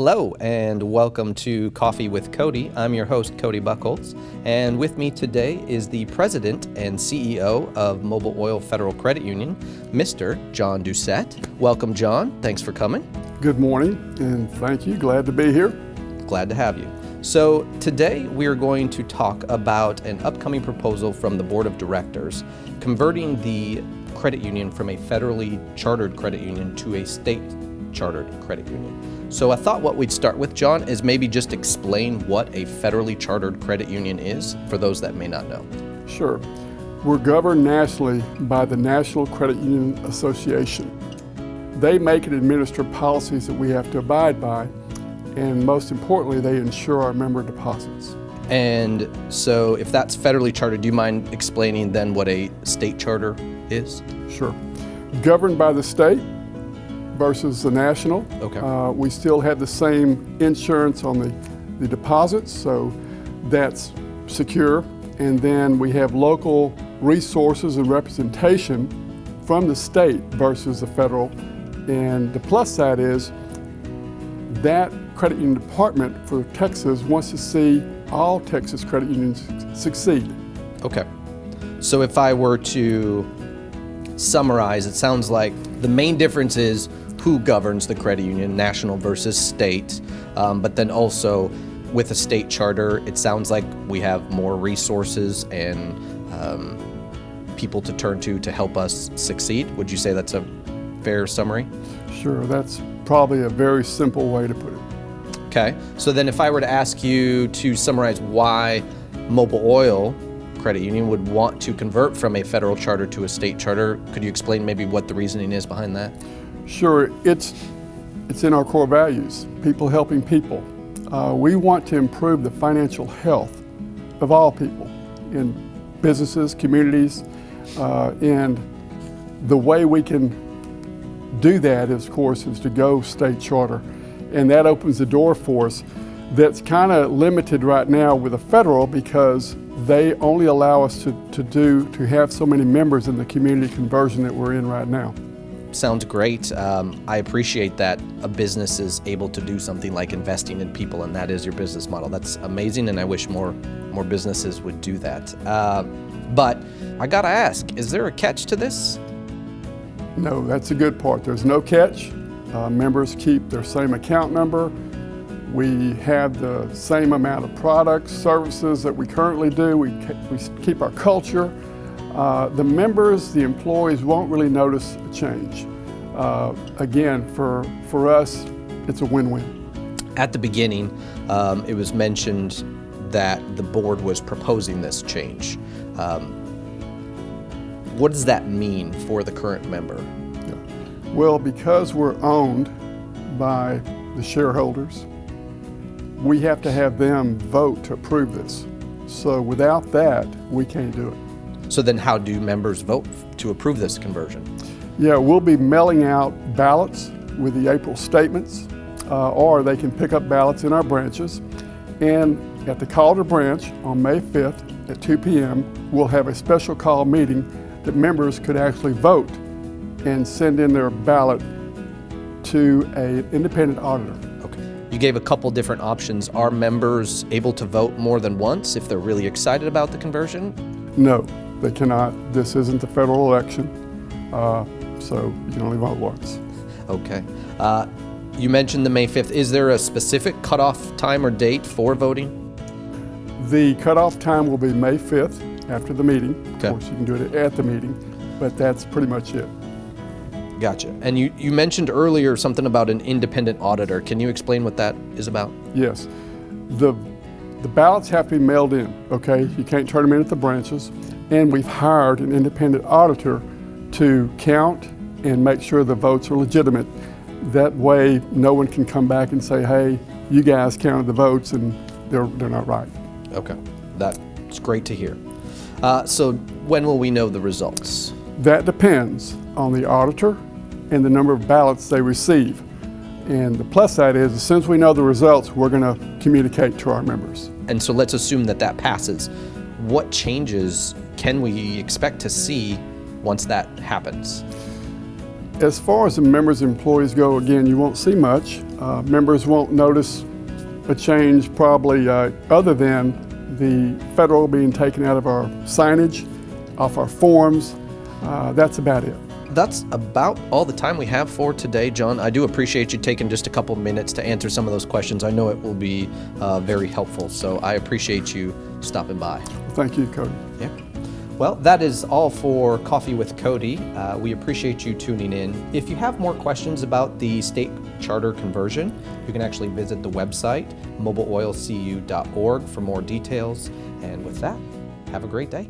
Hello and welcome to Coffee with Cody. I'm your host, Cody Buchholz, and with me today is the President and CEO of Mobil Oil Federal Credit Union, Mr. John Doucette. Welcome, John. Thanks for coming. Good morning, and thank you. Glad to be here. Glad to have you. So today we are going to talk about an upcoming proposal from the Board of Directors converting the credit union from a federally chartered credit union to a state chartered credit union. So I thought what we'd start with, John, is maybe just explain what a federally chartered credit union is for those that may not know. Sure. We're governed nationally by the National Credit Union Association. They make and administer policies that we have to abide by, and most importantly, they insure our member deposits. And so if that's federally chartered, do you mind explaining then what a state charter is? Sure. Governed by the state versus the national. Okay. We still have the same insurance on the deposits, so that's secure. And then we have local resources and representation from the state versus the federal. And the plus side is that credit union department for Texas wants to see all Texas credit unions succeed. Okay. So if I were to summarize, it sounds like the main difference is who governs the credit union, national versus state, but then also with a state charter, it sounds like we have more resources and people to turn to help us succeed. Would you say that's a fair summary? Sure, that's probably a very simple way to put it. Okay, so then if I were to ask you to summarize why Mobil Oil Credit Union would want to convert from a federal charter to a state charter, could you explain maybe what the reasoning is behind that? Sure, it's in our core values, people helping people. We want to improve the financial health of all people in businesses, communities, and the way we can do that, of course, is to go state charter. And that opens the door for us. That's kind of limited right now with the federal because they only allow us to have so many members in the community conversion that we're in right now. Sounds great. I appreciate that a business is able to do something like investing in people, and that is your business model. That's amazing, and I wish more businesses would do that. But I gotta ask, is there a catch to this? No, that's a good part. There's no catch. Members keep their same account number. We have the same amount of products, services that we currently do. We keep our culture. The members, the employees won't really notice a change. Again, for us, it's a win-win. At the beginning, it was mentioned that the board was proposing this change. What does that mean for the current member? Well, because we're owned by the shareholders, we have to have them vote to approve this. So without that, we can't do it. So then how do members vote to approve this conversion? Yeah, we'll be mailing out ballots with the April statements, or they can pick up ballots in our branches. And at the Calder branch on May 5th at 2 p.m., we'll have a special call meeting that members could actually vote and send in their ballot to an independent auditor. Okay. You gave a couple different options. Are members able to vote more than once if they're really excited about the conversion? No, they cannot. This isn't the federal election, so you can only vote once. Okay. You mentioned the May 5th. Is there a specific cutoff time or date for voting? The cutoff time will be May 5th after the meeting. Okay. Of course, you can do it at the meeting, but that's pretty much it. Gotcha. And you mentioned earlier something about an independent auditor. Can you explain what that is about? Yes. The ballots have to be mailed in, okay? You can't turn them in at the branches. And we've hired an independent auditor to count and make sure the votes are legitimate. That way, no one can come back and say, hey, you guys counted the votes and they're not right. Okay. That's great to hear. So when will we know the results? That depends on the auditor and the number of ballots they receive. And the plus side is, since we know the results, we're going to communicate to our members. And so let's assume that passes. What changes can we expect to see once that happens? As far as the members and employees go, again, you won't see much. Members won't notice a change probably other than the federal being taken out of our signage, off our forms. That's about it. That's about all the time we have for today, John. I do appreciate you taking just a couple minutes to answer some of those questions. I know it will be very helpful, so I appreciate you stopping by. Thank you, Cody. Yeah. Well, that is all for Coffee with Cody. We appreciate you tuning in. If you have more questions about the state charter conversion, you can actually visit the website, mobileoilcu.org, for more details. And with that, have a great day.